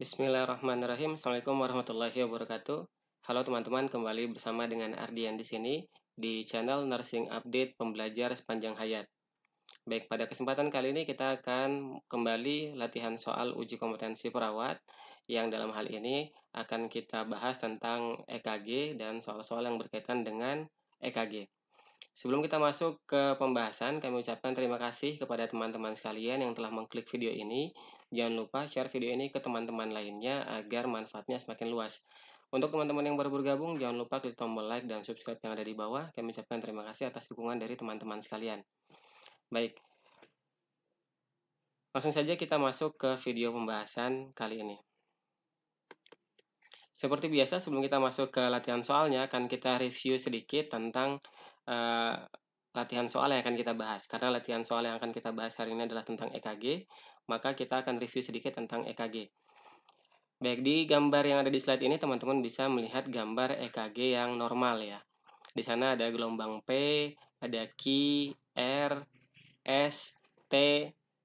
Bismillahirrahmanirrahim. Assalamualaikum warahmatullahi wabarakatuh. Halo teman-teman, kembali bersama dengan Ardian di sini di channel Nursing Update Pembelajar Sepanjang Hayat. Baik, pada kesempatan kali ini kita akan kembali latihan soal uji kompetensi perawat yang dalam hal ini akan kita bahas tentang EKG dan soal-soal yang berkaitan dengan EKG. Sebelum kita masuk ke pembahasan, kami ucapkan terima kasih kepada teman-teman sekalian yang telah mengklik video ini. Jangan lupa share video ini ke teman-teman lainnya agar manfaatnya semakin luas. Untuk teman-teman yang baru bergabung, jangan lupa klik tombol like dan subscribe yang ada di bawah. Kami ucapkan terima kasih atas dukungan dari teman-teman sekalian. Baik, langsung saja kita masuk ke video pembahasan kali ini. Seperti biasa, sebelum kita masuk ke latihan soalnya, akan kita review sedikit tentang latihan soal yang akan kita bahas. Karena latihan soal yang akan kita bahas hari ini adalah tentang EKG, maka kita akan review sedikit tentang EKG. Baik, di gambar yang ada di slide ini, teman-teman bisa melihat gambar EKG yang normal ya. Di sana ada gelombang P, ada Q, R, S, T,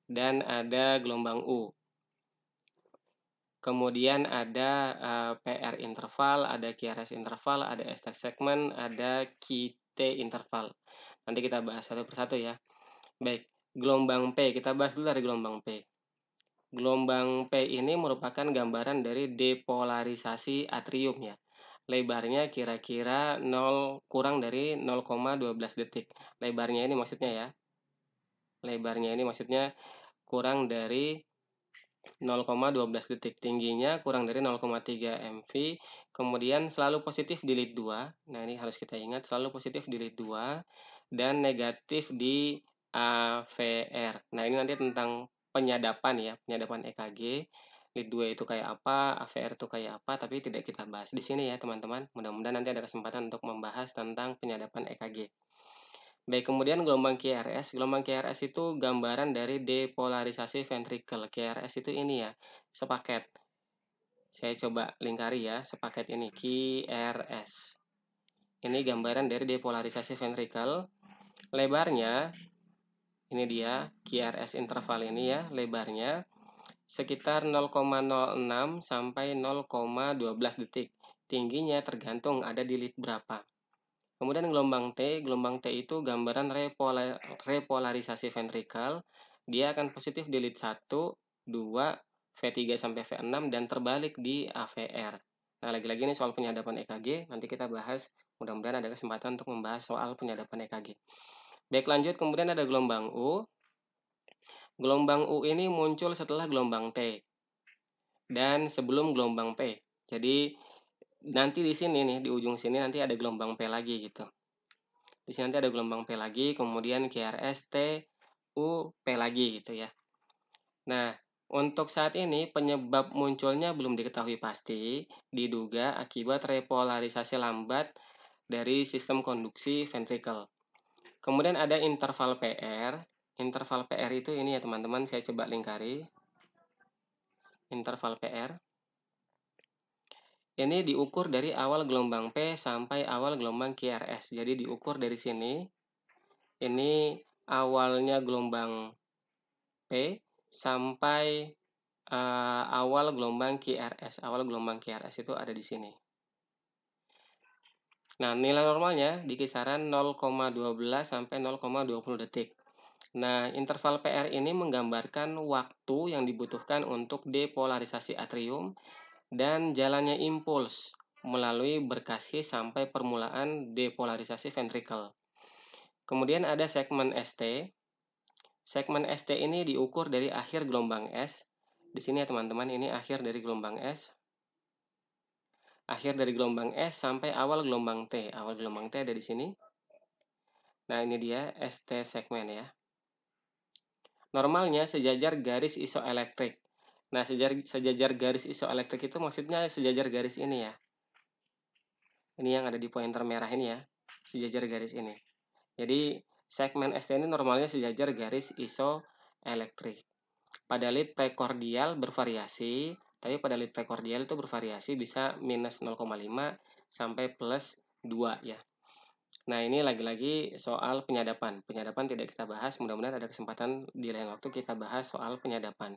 dan ada gelombang U. Kemudian ada PR interval, ada QRS interval, ada ST segment, ada QT interval. Nanti kita bahas satu persatu ya. Baik, gelombang P, kita bahas dulu dari gelombang P. Gelombang P ini merupakan gambaran dari depolarisasi atrium ya. Lebarnya kira-kira kurang dari 0,12 detik. Lebarnya ini maksudnya kurang dari 0,12 detik. Tingginya kurang dari 0,3 mV. Kemudian selalu positif di lead 2. Nah, ini harus kita ingat, selalu positif di lead 2 dan negatif di AVR. Nah, ini nanti tentang penyadapan ya, penyadapan EKG. Lead 2 itu kayak apa, AVR itu kayak apa, tapi tidak kita bahas di sini ya, teman-teman. Mudah-mudahan nanti ada kesempatan untuk membahas tentang penyadapan EKG. Baik, kemudian gelombang QRS. Gelombang QRS itu gambaran dari depolarisasi ventricle. QRS itu ini ya, sepaket. Saya coba lingkari ya, sepaket ini, QRS. Ini gambaran dari depolarisasi ventricle. Lebarnya, ini dia, QRS interval ini ya, lebarnya sekitar 0,06 sampai 0,12 detik. Tingginya tergantung ada di lead berapa. Kemudian gelombang T itu gambaran repolarisasi ventricle. Dia akan positif di lead 1, 2, V3 sampai V6 dan terbalik di AVR. Nah, lagi-lagi ini soal penyadapan EKG, nanti kita bahas, mudah-mudahan ada kesempatan untuk membahas soal penyadapan EKG. Baik, lanjut, kemudian ada gelombang U. Gelombang U ini muncul setelah gelombang T dan sebelum gelombang P. Jadi nanti di sini nih, di ujung sini nanti ada gelombang P lagi gitu. Di sini nanti ada gelombang P lagi, kemudian QRS, T, U, P lagi gitu ya. Nah, untuk saat ini penyebab munculnya belum diketahui pasti, diduga akibat repolarisasi lambat dari sistem konduksi ventricle. Kemudian ada interval PR. Interval PR itu ini ya teman-teman, saya coba lingkari. Interval PR. Ini diukur dari awal gelombang P sampai awal gelombang QRS. Jadi diukur dari sini. Ini awalnya gelombang P sampai awal gelombang QRS. Awal gelombang QRS itu ada di sini. Nah, nilai normalnya di kisaran 0,12 sampai 0,20 detik. Nah, interval PR ini menggambarkan waktu yang dibutuhkan untuk depolarisasi atrium dan jalannya impuls melalui berkasi sampai permulaan depolarisasi ventricle. Kemudian ada segmen ST. Segmen ST ini diukur dari akhir gelombang S. Di sini ya teman-teman, ini akhir dari gelombang S. Akhir dari gelombang S sampai awal gelombang T. Awal gelombang T ada di sini. Nah, ini dia ST segmen ya. Normalnya sejajar garis isoelektrik. Nah, sejajar garis isoelektrik itu maksudnya sejajar garis ini ya. Ini yang ada di pointer merah ini ya, sejajar garis ini. Jadi, segmen ST ini normalnya sejajar garis isoelektrik. Pada lead prekordial bervariasi, tapi pada lead prekordial itu bervariasi bisa minus 0,5 sampai plus 2 ya. Nah, ini lagi-lagi soal penyadapan. Penyadapan tidak kita bahas, mudah-mudahan ada kesempatan di lain waktu kita bahas soal penyadapan.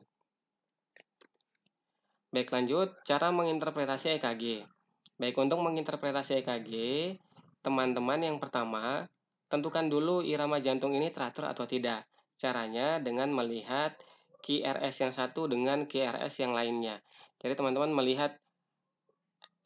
Baik, lanjut cara menginterpretasi EKG. Baik, untuk menginterpretasi EKG, teman-teman yang pertama, tentukan dulu irama jantung ini teratur atau tidak. Caranya dengan melihat QRS yang satu dengan QRS yang lainnya. Jadi teman-teman melihat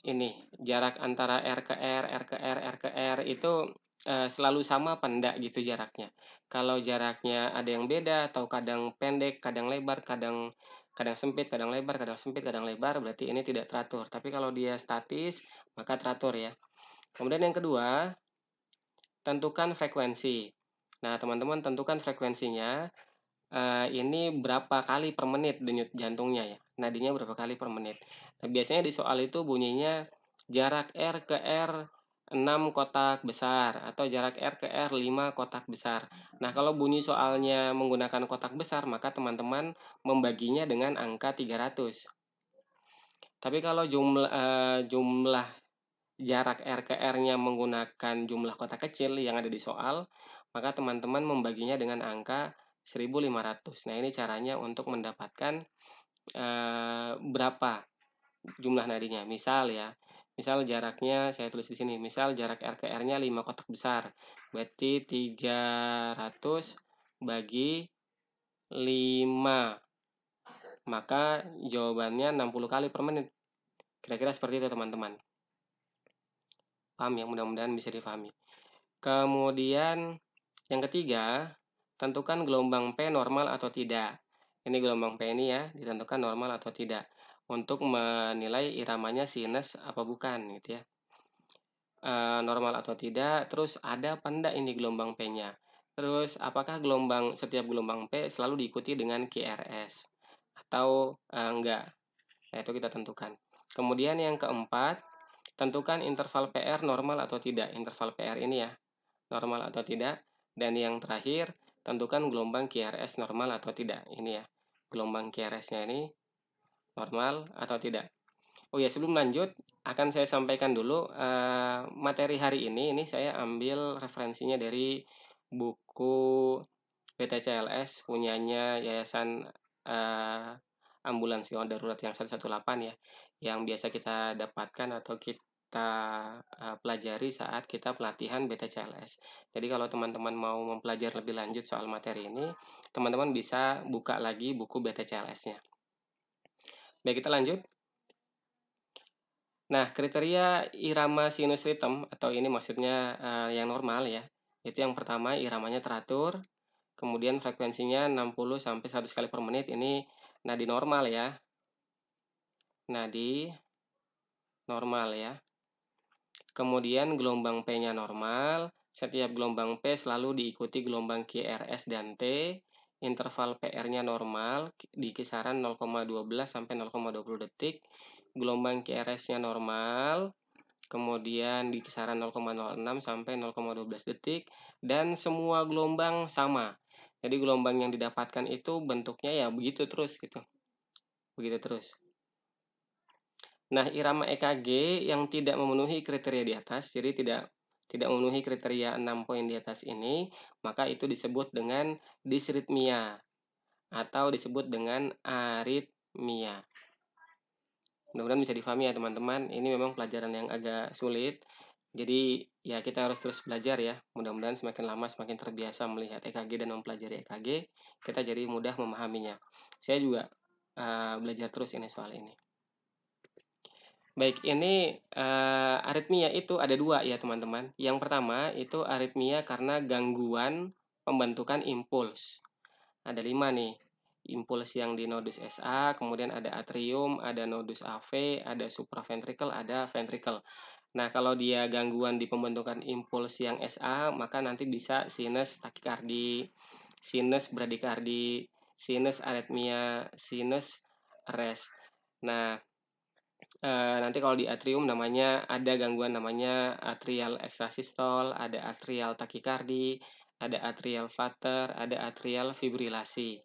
ini jarak antara R ke R, R ke R, R ke R itu selalu sama apa enggak gitu jaraknya. Kalau jaraknya ada yang beda atau kadang pendek, kadang lebar, kadang kadang sempit, kadang lebar, kadang sempit, kadang lebar, berarti ini tidak teratur. Tapi kalau dia statis, maka teratur ya. Kemudian yang kedua, tentukan frekuensi. Nah, teman-teman tentukan frekuensinya. Ini berapa kali per menit denyut jantungnya ya, nadinya berapa kali per menit. Nah, biasanya di soal itu bunyinya jarak R ke R 6 kotak besar atau jarak R ke R 5 kotak besar. Nah, kalau bunyi soalnya menggunakan kotak besar, maka teman-teman membaginya dengan angka 300. Tapi kalau jumlah jarak R ke R-nya menggunakan jumlah kotak kecil yang ada di soal, maka teman-teman membaginya dengan angka 1500. Nah, ini caranya untuk mendapatkan berapa jumlah nadinya. Misal jaraknya saya tulis di sini, misal jarak R ke R-nya 5 kotak besar. Berarti 300 bagi 5. Maka jawabannya 60 kali per menit. Kira-kira seperti itu, teman-teman. Paham ya? Mudah-mudahan bisa difahami. Kemudian yang ketiga, tentukan gelombang P normal atau tidak. Ini gelombang P ini ya, ditentukan normal atau tidak. Untuk menilai iramanya sinus apa bukan gitu ya. Normal atau tidak, terus ada apa enggak ini gelombang P-nya. Terus apakah setiap gelombang P selalu diikuti dengan QRS atau enggak. Nah, itu kita tentukan. Kemudian yang keempat, tentukan interval PR normal atau tidak. Interval PR ini ya, normal atau tidak. Dan yang terakhir, tentukan gelombang QRS normal atau tidak. Ini ya, gelombang QRS-nya ini normal atau tidak. Oh ya, sebelum lanjut, akan saya sampaikan dulu materi hari ini. Ini saya ambil referensinya dari buku BTCLS punyanya Yayasan Ambulans Gawat Darurat yang 118 ya, yang biasa kita dapatkan atau kita pelajari saat kita pelatihan BTCLS. Jadi kalau teman-teman mau mempelajari lebih lanjut soal materi ini, teman-teman bisa buka lagi buku BTCLS-nya. Baik, kita lanjut. Nah, kriteria irama sinus ritem atau ini maksudnya yang normal ya. Itu yang pertama iramanya teratur, kemudian frekuensinya 60 sampai 100 kali per menit, ini nadi normal ya. Nadi normal ya. Kemudian gelombang P-nya normal, setiap gelombang P selalu diikuti gelombang QRS dan T. Interval PR-nya normal di kisaran 0,12 sampai 0,20 detik. Gelombang QRS-nya normal, kemudian di kisaran 0,06 sampai 0,12 detik, dan semua gelombang sama. Jadi gelombang yang didapatkan itu bentuknya ya begitu terus gitu. Begitu terus. Nah, irama EKG yang tidak memenuhi kriteria di atas, jadi tidak memenuhi kriteria 6 poin di atas ini, maka itu disebut dengan disritmia atau disebut dengan aritmia. Mudah-mudahan bisa difahami ya teman-teman. Ini memang pelajaran yang agak sulit. Jadi ya kita harus terus belajar ya. Mudah-mudahan semakin lama semakin terbiasa melihat EKG dan mempelajari EKG, kita jadi mudah memahaminya. Saya juga belajar terus ini soal ini. Baik, ini aritmia itu ada dua ya teman-teman. Yang pertama itu aritmia karena gangguan pembentukan impuls. Ada 5 nih. Impuls yang di nodus SA, kemudian ada atrium, ada nodus AV, ada supraventricle, ada ventricle. Nah, kalau dia gangguan di pembentukan impuls yang SA, maka nanti bisa sinus takikardi, sinus bradikardi, sinus aritmia, sinus arrest. Nah, nanti kalau di atrium namanya ada gangguan namanya atrial ekstrasistol, ada atrial takikardi, ada atrial flutter, ada atrial fibrilasi.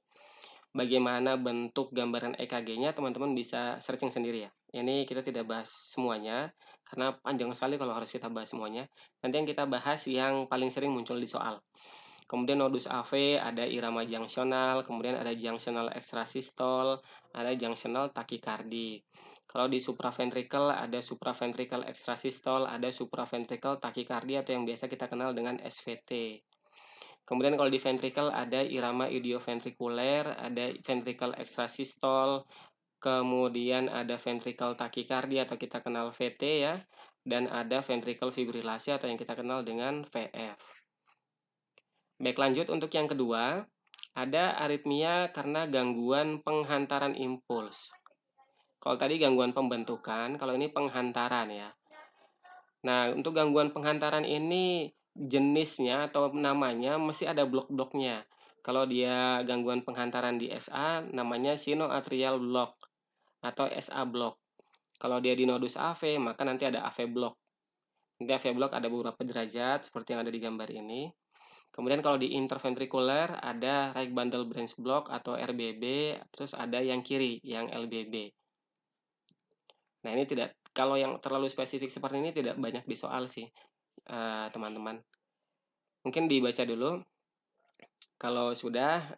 Bagaimana bentuk gambaran EKG-nya teman-teman bisa searching sendiri ya. Ini kita tidak bahas semuanya karena panjang sekali kalau harus kita bahas semuanya. Nanti yang kita bahas yang paling sering muncul di soal. Kemudian nodus AV ada irama junctional, kemudian ada junctional extrasystole, ada junctional tachycardy. Kalau di supraventricle ada supraventricle extrasystole, ada supraventricle tachycardy atau yang biasa kita kenal dengan SVT. Kemudian kalau di ventricle ada irama idioventrikuler, ada ventricle extrasystole, kemudian ada ventricle tachycardy atau kita kenal VT ya, dan ada ventricle fibrilasi atau yang kita kenal dengan VF. Baik, lanjut untuk yang kedua, ada aritmia karena gangguan penghantaran impuls. Kalau tadi gangguan pembentukan, kalau ini penghantaran ya. Nah, untuk gangguan penghantaran ini jenisnya atau namanya mesti ada blok-bloknya. Kalau dia gangguan penghantaran di SA, namanya sinoatrial block atau SA block. Kalau dia di nodus AV, maka nanti ada AV block. Nanti AV block ada beberapa derajat seperti yang ada di gambar ini. Kemudian kalau di interventrikuler ada right bundle branch block atau RBB, terus ada yang kiri yang LBB. Nah, ini tidak, kalau yang terlalu spesifik seperti ini tidak banyak di soal sih, teman-teman. Mungkin dibaca dulu. Kalau sudah,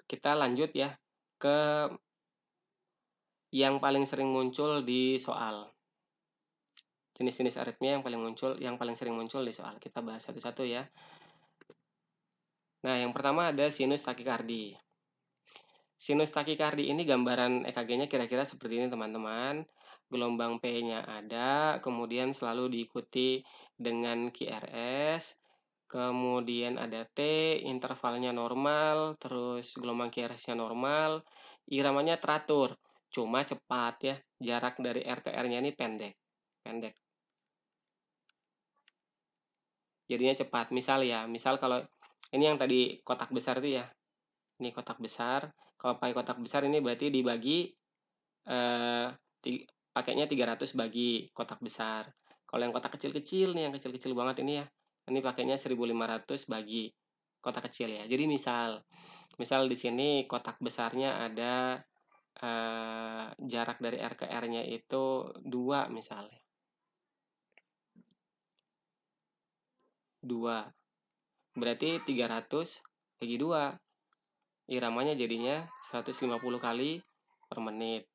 kita lanjut ya ke yang paling sering muncul di soal. Jenis-jenis aritmia yang paling sering muncul di soal. Kita bahas satu-satu ya. Nah, yang pertama ada sinus takikardi. Sinus takikardi ini gambaran EKG-nya kira-kira seperti ini, teman-teman. Gelombang P-nya ada, kemudian selalu diikuti dengan QRS, kemudian ada T, intervalnya normal, terus gelombang QRS-nya normal, iramanya teratur, cuma cepat ya, jarak dari R ke R-nya ini pendek. Jadinya cepat. Misal kalau ini yang tadi kotak besar itu ya, ini kotak besar. Kalau pakai kotak besar ini berarti dibagi, pakainya 300 bagi kotak besar. Kalau yang kotak kecil-kecil nih, yang kecil-kecil banget ini ya, ini pakainya 1500 bagi kotak kecil ya. Jadi misal di sini kotak besarnya ada, jarak dari R ke R-nya itu 2 misalnya. 2. Berarti 300 bagi 2. Iramanya jadinya 150 kali per menit.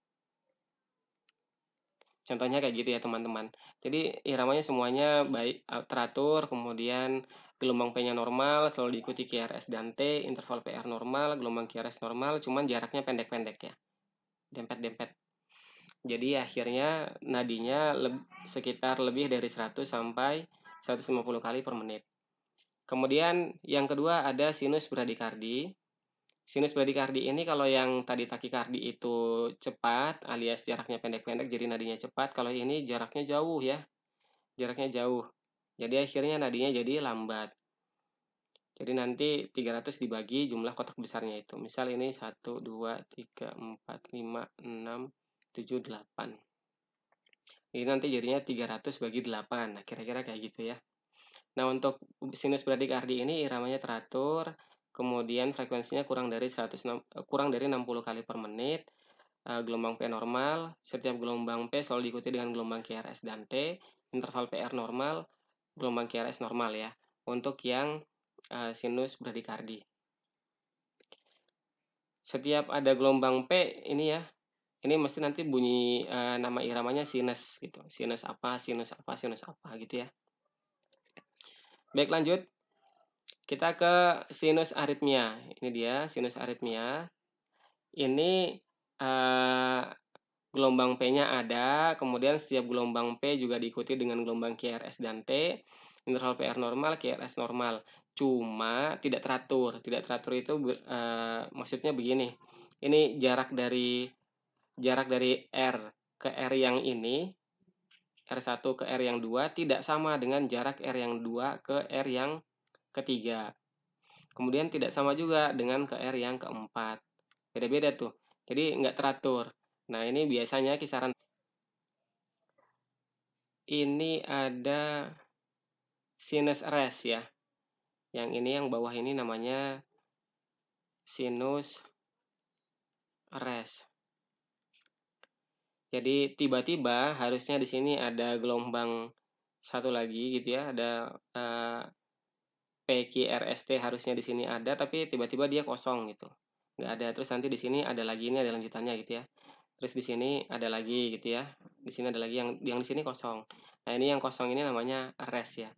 Contohnya kayak gitu ya, teman-teman. Jadi iramanya semuanya baik, teratur, kemudian gelombang P-nya normal, selalu diikuti QRS dan T, interval PR normal, gelombang QRS normal, cuman jaraknya pendek-pendek ya. Dempet-dempet. Jadi akhirnya nadinya sekitar lebih dari 100 sampai 150 kali per menit. Kemudian yang kedua ada sinus bradikardi. Sinus bradikardi ini kalau yang tadi takikardi itu cepat alias jaraknya pendek-pendek jadi nadinya cepat, kalau ini jaraknya jauh ya. Jaraknya jauh. Jadi akhirnya nadinya jadi lambat. Jadi nanti 300 dibagi jumlah kotak besarnya itu. Misal ini 1 2 3 4 5 6 7 8. Ini nanti jadinya 300 bagi 8. Nah, kira-kira kayak gitu ya. Nah, untuk sinus bradikardi ini iramanya teratur, kemudian frekuensinya kurang dari 60 kali per menit, gelombang P normal, setiap gelombang P selalu diikuti dengan gelombang QRS dan T, interval PR normal, gelombang QRS normal ya, untuk yang sinus bradikardi. Setiap ada gelombang P ini ya, ini mesti nanti bunyi nama iramanya sinus gitu, sinus apa gitu ya. Baik, lanjut. Kita ke sinus aritmia. Ini dia sinus aritmia. Ini gelombang P-nya ada, kemudian setiap gelombang P juga diikuti dengan gelombang QRS dan T, interval PR normal, QRS normal. Cuma tidak teratur. Tidak teratur itu maksudnya begini. Ini jarak dari R ke R yang ini, R1 ke R yang 2 tidak sama dengan jarak R yang 2 ke R yang ketiga. Kemudian tidak sama juga dengan ke R yang keempat. Beda-beda tuh. Jadi nggak teratur. Nah, ini biasanya kisaran. Ini ada sinus res ya. Yang ini yang bawah ini namanya sinus res. Jadi tiba-tiba harusnya di sini ada gelombang satu lagi gitu ya, ada PQRST harusnya di sini ada, tapi tiba-tiba dia kosong gitu, nggak ada. Terus nanti di sini ada lagi, ini ada lanjutannya gitu ya. Terus di sini ada lagi gitu ya. Di sini ada lagi yang di sini kosong. Nah, ini yang kosong ini namanya rest ya.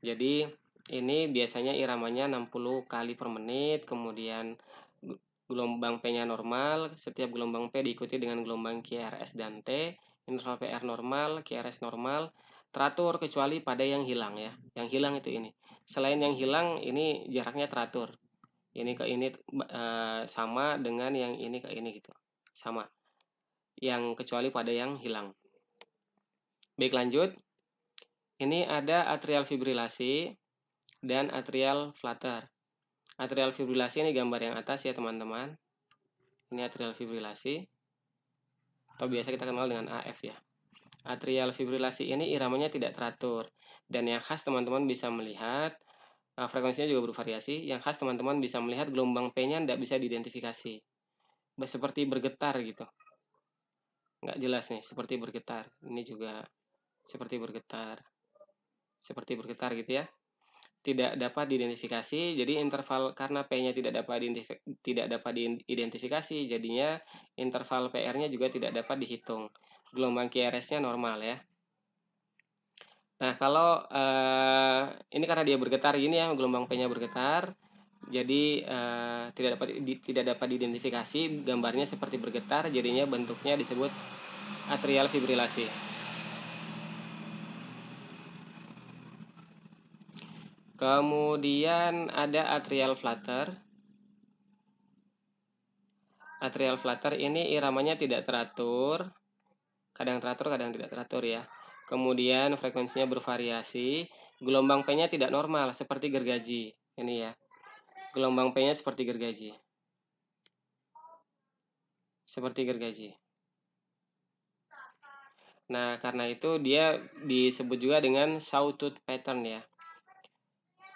Jadi ini biasanya iramanya 60 kali per menit, kemudian gelombang P-nya normal, setiap gelombang P diikuti dengan gelombang QRS dan T, interval PR normal, QRS normal, teratur kecuali pada yang hilang ya. Yang hilang itu ini. Selain yang hilang, ini jaraknya teratur. Ini ke ini sama dengan yang ini ke ini gitu. Sama. Yang kecuali pada yang hilang. Baik, lanjut. Ini ada atrial fibrilasi dan atrial flutter. Atrial fibrilasi ini gambar yang atas ya teman-teman. Ini atrial fibrilasi, atau biasa kita kenal dengan AF ya. Atrial fibrilasi ini iramanya tidak teratur. Dan yang khas teman-teman bisa melihat, frekuensinya juga bervariasi. Yang khas teman-teman bisa melihat gelombang P-nya tidak bisa diidentifikasi. Seperti bergetar gitu. Nggak jelas nih, seperti bergetar. Ini juga seperti bergetar. Seperti bergetar gitu ya. Tidak dapat diidentifikasi, jadi interval karena P-nya tidak dapat diidentifikasi, jadinya interval PR-nya juga tidak dapat dihitung. Gelombang QRS-nya normal ya. Nah, kalau ini karena dia bergetar gini ya, gelombang P-nya bergetar, jadi tidak dapat diidentifikasi, gambarnya seperti bergetar, jadinya bentuknya disebut atrial fibrilasi. Kemudian ada atrial flutter. Atrial flutter ini iramanya tidak teratur, kadang teratur, kadang tidak teratur ya. Kemudian frekuensinya bervariasi, gelombang P-nya tidak normal seperti gergaji. Ini ya. Gelombang P-nya seperti gergaji. Seperti gergaji. Nah, karena itu dia disebut juga dengan sawtooth pattern ya.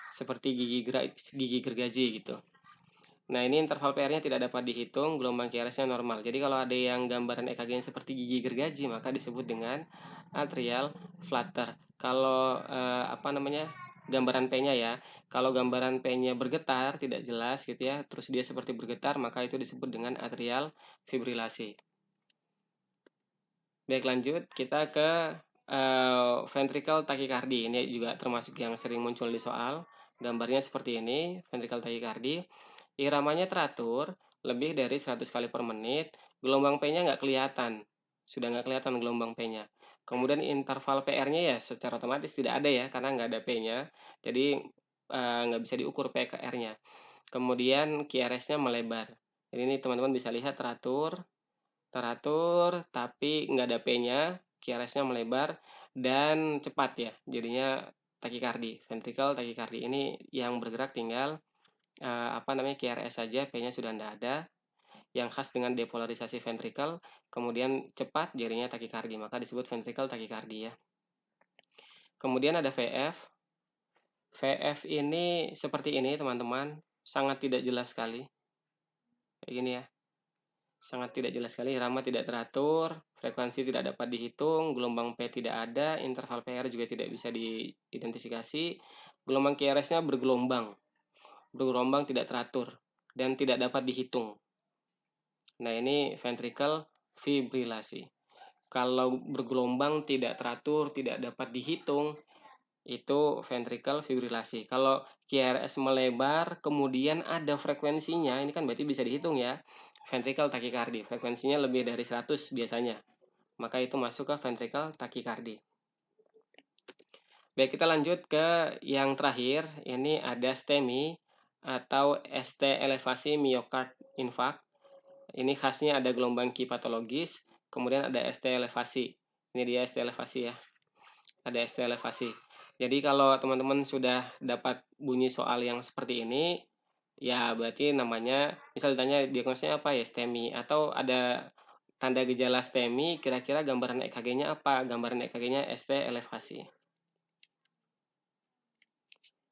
Seperti gigi gergaji gitu. Nah, ini interval PR-nya tidak dapat dihitung, gelombang QRS-nya normal. Jadi kalau ada yang gambaran EKG-nya seperti gigi gergaji, maka disebut dengan atrial flutter. Kalau gambaran P-nya ya. Kalau gambaran P-nya bergetar, tidak jelas gitu ya, terus dia seperti bergetar, maka itu disebut dengan atrial fibrilasi. Baik, lanjut kita ke ventricle tachycardia. Ini juga termasuk yang sering muncul di soal. Gambarnya seperti ini, ventricle tachycardia. Iramanya teratur, lebih dari 100 kali per menit. Gelombang P-nya nggak kelihatan. Sudah nggak kelihatan gelombang P-nya. Kemudian interval PR-nya ya secara otomatis tidak ada ya, karena nggak ada P-nya. Jadi nggak bisa diukur PR-nya. Kemudian QRS-nya melebar. Jadi ini teman-teman bisa lihat teratur, tapi nggak ada P-nya. QRS-nya melebar dan cepat ya. Jadinya takikardi, ventricle takikardi. Ini yang bergerak tinggal QRS saja, P-nya sudah tidak ada, yang khas dengan depolarisasi ventricle, kemudian cepat jadinya takikardi, maka disebut ventricle takikardi ya. Kemudian ada VF. VF ini seperti ini teman-teman, sangat tidak jelas sekali. Kayak gini ya. Sangat tidak jelas sekali, irama tidak teratur, frekuensi tidak dapat dihitung, gelombang P tidak ada, interval PR juga tidak bisa diidentifikasi, gelombang QRS-nya bergelombang tidak teratur, dan tidak dapat dihitung. Nah, ini ventricle fibrilasi. Kalau bergelombang tidak teratur, tidak dapat dihitung, itu ventricle fibrilasi. Kalau QRS melebar, kemudian ada frekuensinya, ini kan berarti bisa dihitung ya. Ventricle tachycardia, frekuensinya lebih dari 100 biasanya. Maka itu masuk ke ventricle tachycardia. Baik, kita lanjut ke yang terakhir. Ini ada STEMI atau ST elevasi myocard infarct. Ini khasnya ada gelombang Q patologis, kemudian ada ST elevasi. Ini dia ST elevasi ya. Ada ST elevasi. Jadi kalau teman-teman sudah dapat bunyi soal yang seperti ini, ya berarti namanya, misal ditanya diagnosanya apa ya, STEMI, atau ada tanda gejala STEMI, kira-kira gambaran EKG-nya apa? Gambaran EKG-nya ST elevasi.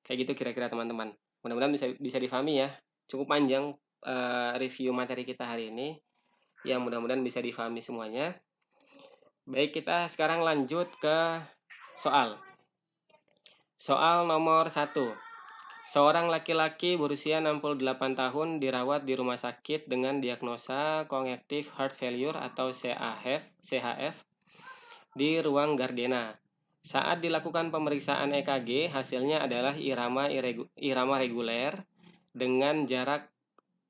Kayak gitu kira-kira teman-teman. Mudah-mudahan bisa difahami ya. Cukup panjang review materi kita hari ini. Ya, mudah-mudahan bisa difahami semuanya. Baik, kita sekarang lanjut ke soal. Soal nomor 1. Seorang laki-laki berusia 68 tahun dirawat di rumah sakit dengan diagnosa Congestive Heart Failure atau CHF di ruang Gardena. Saat dilakukan pemeriksaan EKG, hasilnya adalah irama reguler dengan jarak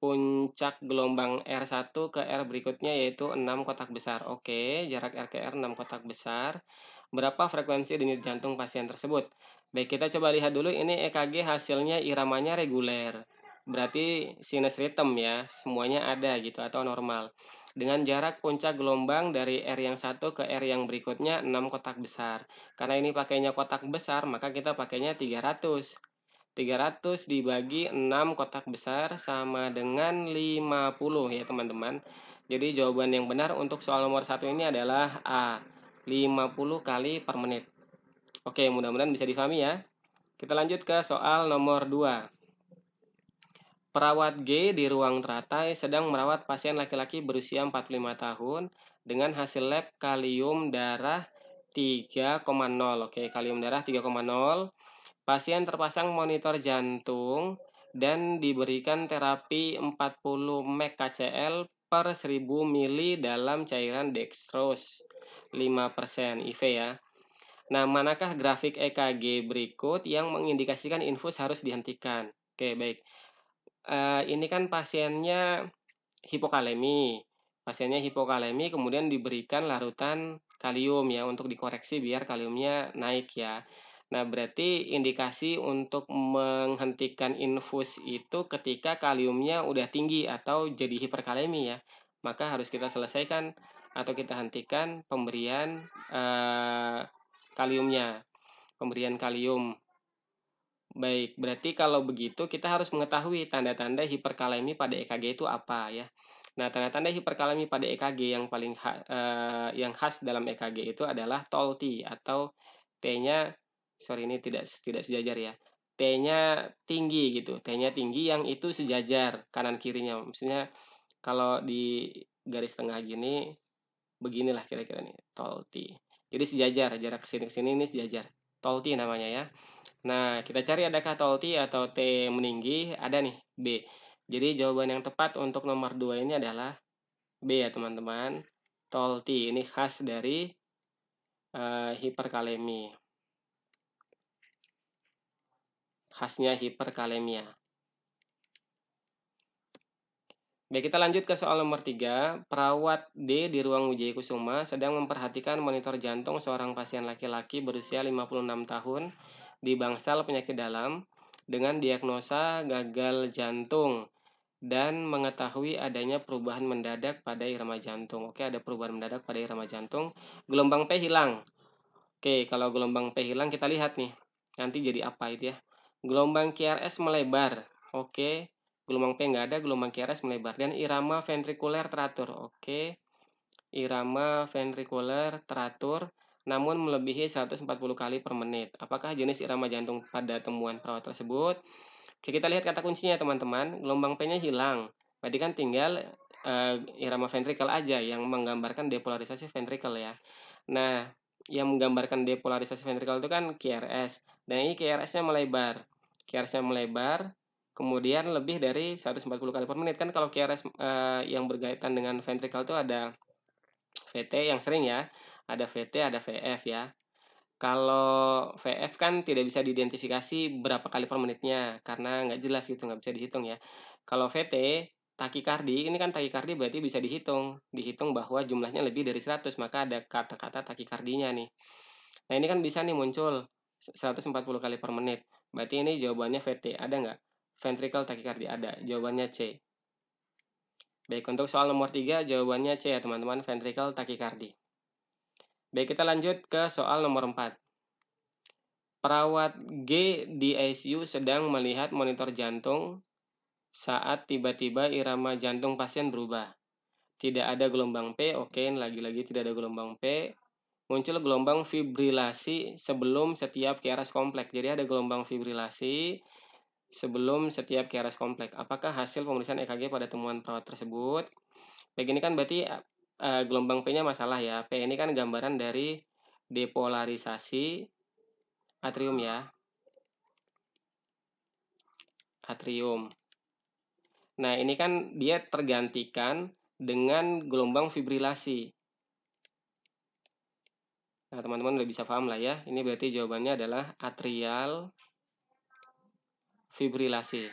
puncak gelombang R1 ke R berikutnya yaitu 6 kotak besar. Oke, jarak R ke R 6 kotak besar. Berapa frekuensi denyut jantung pasien tersebut? Baik, kita coba lihat dulu ini EKG hasilnya iramanya reguler. Berarti sinus rhythm ya, semuanya ada gitu atau normal. Dengan jarak puncak gelombang dari R yang satu ke R yang berikutnya 6 kotak besar. Karena ini pakainya kotak besar, maka kita pakainya 300. 300 dibagi 6 kotak besar sama dengan 50 ya teman-teman. Jadi jawaban yang benar untuk soal nomor 1 ini adalah A, 50 kali per menit. Oke, mudah-mudahan bisa difahami ya. Kita lanjut ke soal nomor 2. Perawat G di ruang teratai sedang merawat pasien laki-laki berusia 45 tahun dengan hasil lab kalium darah 3,0. Oke, kalium darah 3,0. Pasien terpasang monitor jantung dan diberikan terapi 40 mg KCl per 1000 ml dalam cairan dextrose 5% IV ya. Nah, manakah grafik EKG berikut yang mengindikasikan infus harus dihentikan? Oke, baik. Ini kan pasiennya hipokalemi. Pasiennya hipokalemi kemudian diberikan larutan kalium ya untuk dikoreksi biar kaliumnya naik ya. Nah, berarti indikasi untuk menghentikan infus itu ketika kaliumnya udah tinggi atau jadi hiperkalemi ya. Maka harus kita selesaikan atau kita hentikan pemberian kaliumnya. Pemberian kalium. Baik, berarti kalau begitu kita harus mengetahui tanda-tanda hiperkalemi pada EKG itu apa ya. Nah, tanda-tanda hiperkalemi pada EKG yang yang khas dalam EKG itu adalah TOL-T atau T-nya ini tidak sejajar ya. T-nya tinggi gitu. T-nya tinggi yang itu sejajar kanan kirinya. Maksudnya kalau di garis tengah gini beginilah kira-kira nih, TOL-T. Jadi sejajar, jarak ke sini ini sejajar. TOL-T namanya ya. Nah, kita cari adakah TOL-T atau T meninggi, ada nih, B. Jadi jawaban yang tepat untuk nomor 2 ini adalah B ya teman-teman. TOL-T ini khas dari hiperkalemi. Khasnya hiperkalemia. Baik, kita lanjut ke soal nomor 3. Perawat D di ruang Wijaya Kusuma sedang memperhatikan monitor jantung seorang pasien laki-laki berusia 56 tahun di bangsal penyakit dalam dengan diagnosa gagal jantung dan mengetahui adanya perubahan mendadak pada irama jantung. Oke, ada perubahan mendadak pada irama jantung. Gelombang P hilang. Oke, kalau gelombang P hilang kita lihat nih. Nanti jadi apa itu ya. Gelombang QRS melebar. Oke, gelombang P nggak ada, gelombang QRS melebar. Dan irama ventrikuler teratur. Oke, irama ventrikuler teratur namun melebihi 140 kali per menit. Apakah jenis irama jantung pada temuan perawat tersebut? Oke, kita lihat kata kuncinya teman-teman. Gelombang P-nya hilang. Berarti kan tinggal irama ventrikel aja yang menggambarkan depolarisasi ventrikel ya. Nah, yang menggambarkan depolarisasi ventrikel itu kan QRS. Dan ini QRS-nya melebar. QRS-nya melebar, kemudian lebih dari 140 kali per menit. Kan kalau QRS yang berkaitan dengan ventrikel itu ada VT yang sering ya. Ada VT, ada VF ya. Kalau VF kan tidak bisa diidentifikasi berapa kali per menitnya, karena nggak jelas gitu, nggak bisa dihitung ya. Kalau VT, takikardi, ini kan takikardi berarti bisa dihitung. Dihitung bahwa jumlahnya lebih dari 100, maka ada kata-kata takikardinya nih. Nah, ini kan bisa nih muncul 140 kali per menit. Berarti ini jawabannya VT, ada nggak? Ventricle takikardi, ada. Jawabannya C. Baik, untuk soal nomor 3, jawabannya C ya teman-teman, ventricle takikardi. Baik, kita lanjut ke soal nomor 4. Perawat G di ICU sedang melihat monitor jantung saat tiba-tiba irama jantung pasien berubah. Tidak ada gelombang P, oke, lagi-lagi tidak ada gelombang P. Muncul gelombang fibrilasi sebelum setiap QRS kompleks. Jadi ada gelombang fibrilasi sebelum setiap QRS kompleks. Apakah hasil pemeriksaan EKG pada temuan perawat tersebut? Baik, ini kan berarti gelombang P-nya masalah ya. P ini kan gambaran dari depolarisasi atrium ya. atrium. Nah, ini kan dia tergantikan dengan gelombang fibrilasi. Nah, teman-teman udah bisa paham lah ya. Ini berarti jawabannya adalah atrial fibrilasi.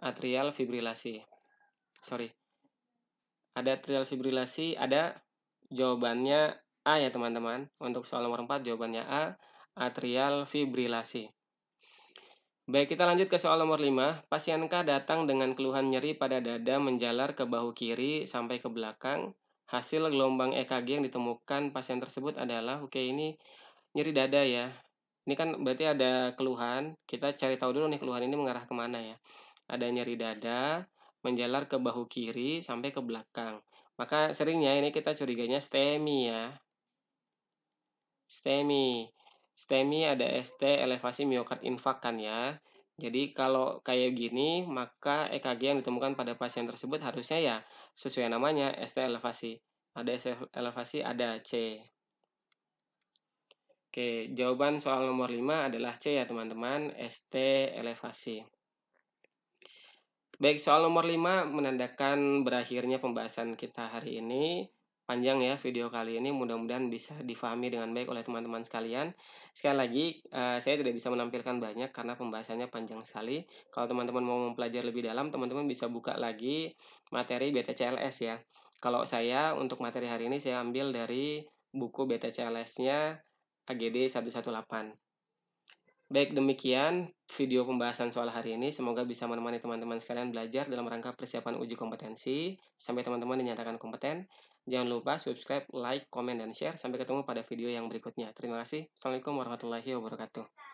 Atrial fibrilasi. Sorry. Ada atrial fibrilasi, ada jawabannya A ya teman-teman. Untuk soal nomor 4 jawabannya A, atrial fibrilasi. Baik, kita lanjut ke soal nomor 5. Pasien K datang dengan keluhan nyeri pada dada menjalar ke bahu kiri sampai ke belakang. Hasil gelombang EKG yang ditemukan pasien tersebut adalah, oke ini nyeri dada ya. Ini kan berarti ada keluhan, kita cari tahu dulu nih keluhan ini mengarah kemana ya. Ada nyeri dada, menjalar ke bahu kiri sampai ke belakang. Maka seringnya ini kita curiganya STEMI ya. STEMI. STEMI ada ST elevasi miokard infark kan ya. Jadi kalau kayak gini, maka EKG yang ditemukan pada pasien tersebut harusnya ya sesuai namanya ST elevasi. Ada ST elevasi, ada C. Oke, jawaban soal nomor 5 adalah C ya teman-teman, ST elevasi. Baik, soal nomor 5 menandakan berakhirnya pembahasan kita hari ini. Panjang ya video kali ini, mudah-mudahan bisa difahami dengan baik oleh teman-teman sekalian. Sekali lagi, saya tidak bisa menampilkan banyak karena pembahasannya panjang sekali. Kalau teman-teman mau mempelajari lebih dalam, teman-teman bisa buka lagi materi BTCLS ya. Kalau saya untuk materi hari ini saya ambil dari buku BTCLS-nya AGD 118. Baik, demikian video pembahasan soal hari ini. Semoga bisa menemani teman-teman sekalian belajar dalam rangka persiapan uji kompetensi. Sampai teman-teman dinyatakan kompeten. Jangan lupa subscribe, like, komen, dan share. Sampai ketemu pada video yang berikutnya. Terima kasih. Assalamualaikum warahmatullahi wabarakatuh.